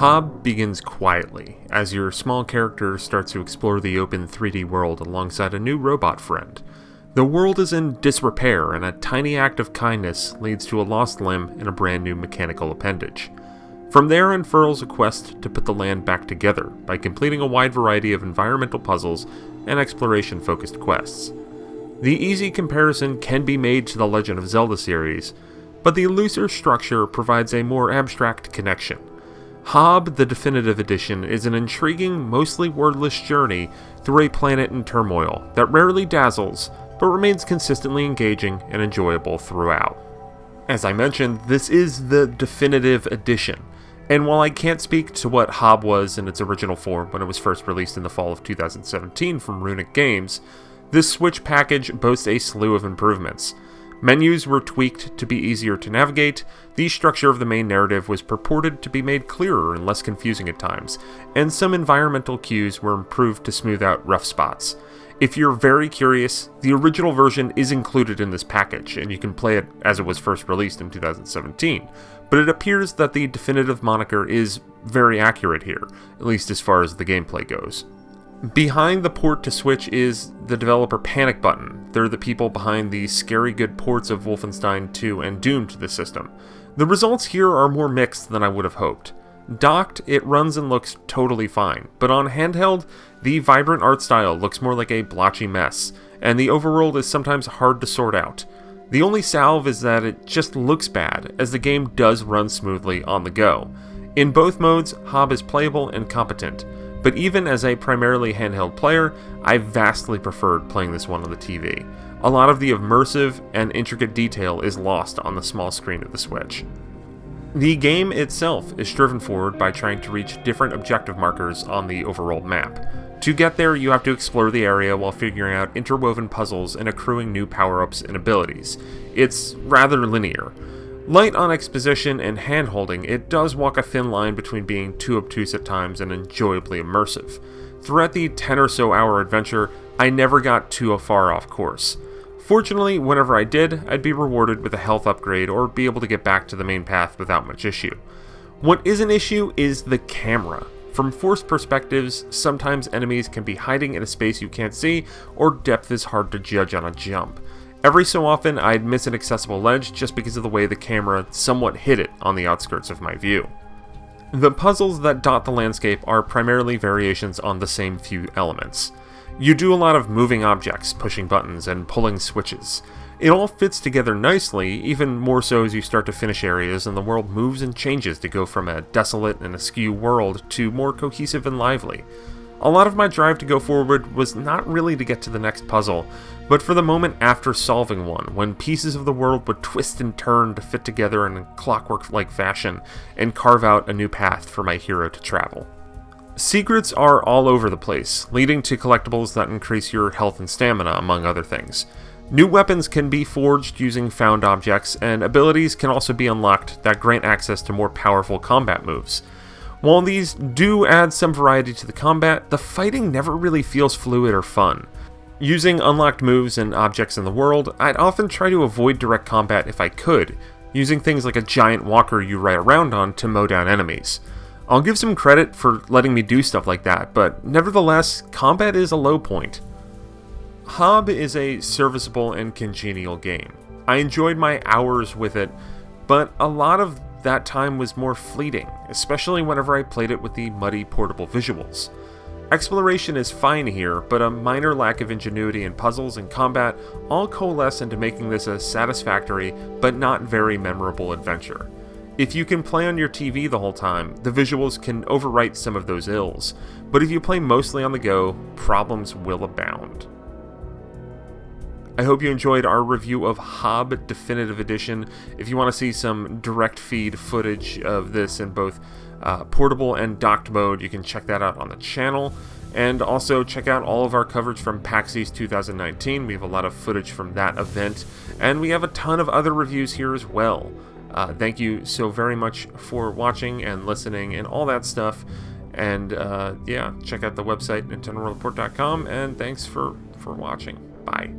Hob begins quietly, as your small character starts to explore the open 3D world alongside a new robot friend. The world is in disrepair, and a tiny act of kindness leads to a lost limb and a brand new mechanical appendage. From there unfurls a quest to put the land back together by completing a wide variety of environmental puzzles and exploration-focused quests. The easy comparison can be made to the Legend of Zelda series, but the looser structure provides a more abstract connection. Hob, the Definitive Edition, is an intriguing, mostly wordless journey through a planet in turmoil that rarely dazzles, but remains consistently engaging and enjoyable throughout. As I mentioned, this is the Definitive Edition, and while I can't speak to what Hob was in its original form when it was first released in the fall of 2017 from Runic Games, this Switch package boasts a slew of improvements. Menus were tweaked to be easier to navigate, the structure of the main narrative was purported to be made clearer and less confusing at times, and some environmental cues were improved to smooth out rough spots. If you're very curious, the original version is included in this package, and you can play it as it was first released in 2017, but it appears that the Definitive moniker is very accurate here, at least as far as the gameplay goes. Behind the port to Switch is the developer Panic Button. They're the people behind the scary good ports of Wolfenstein 2 and Doom to the system. The results here are more mixed than I would have hoped. Docked, it runs and looks totally fine, but on handheld, the vibrant art style looks more like a blotchy mess, and the overworld is sometimes hard to sort out. The only salve is that it just looks bad, as the game does run smoothly on the go. In both modes, Hob is playable and competent, but even as a primarily handheld player, I vastly preferred playing this one on the TV. A lot of the immersive and intricate detail is lost on the small screen of the Switch. The game itself is driven forward by trying to reach different objective markers on the overworld map. To get there, you have to explore the area while figuring out interwoven puzzles and accruing new power-ups and abilities. It's rather linear. Light on exposition and hand-holding, it does walk a thin line between being too obtuse at times and enjoyably immersive. Throughout the 10 or so hour adventure, I never got too far off course. Fortunately, whenever I did, I'd be rewarded with a health upgrade or be able to get back to the main path without much issue. What is an issue is the camera. From forced perspectives, sometimes enemies can be hiding in a space you can't see, or depth is hard to judge on a jump. Every so often, I'd miss an accessible ledge just because of the way the camera somewhat hid it on the outskirts of my view. The puzzles that dot the landscape are primarily variations on the same few elements. You do a lot of moving objects, pushing buttons, and pulling switches. It all fits together nicely, even more so as you start to finish areas and the world moves and changes to go from a desolate and askew world to more cohesive and lively. A lot of my drive to go forward was not really to get to the next puzzle, but for the moment after solving one, when pieces of the world would twist and turn to fit together in a clockwork-like fashion and carve out a new path for my hero to travel. Secrets are all over the place, leading to collectibles that increase your health and stamina, among other things. New weapons can be forged using found objects, and abilities can also be unlocked that grant access to more powerful combat moves. While these do add some variety to the combat, the fighting never really feels fluid or fun. Using unlocked moves and objects in the world, I'd often try to avoid direct combat if I could, using things like a giant walker you ride around on to mow down enemies. I'll give some credit for letting me do stuff like that, but nevertheless, combat is a low point. Hob is a serviceable and congenial game. I enjoyed my hours with it, but a lot of that time was more fleeting, especially whenever I played it with the muddy portable visuals. Exploration is fine here, but a minor lack of ingenuity in puzzles and combat all coalesce into making this a satisfactory but not very memorable adventure. If you can play on your TV the whole time, the visuals can overwrite some of those ills, but if you play mostly on the go, problems will abound. I hope you enjoyed our review of Hob Definitive Edition. If you want to see some direct feed footage of this in both portable and docked mode, you can check that out on the channel. And also check out all of our coverage from PAX East 2019. We have a lot of footage from that event. And we have a ton of other reviews here as well. Thank you so very much for watching and listening and all that stuff. And yeah, check out the website, NintendoWorldReport.com. And thanks for watching. Bye.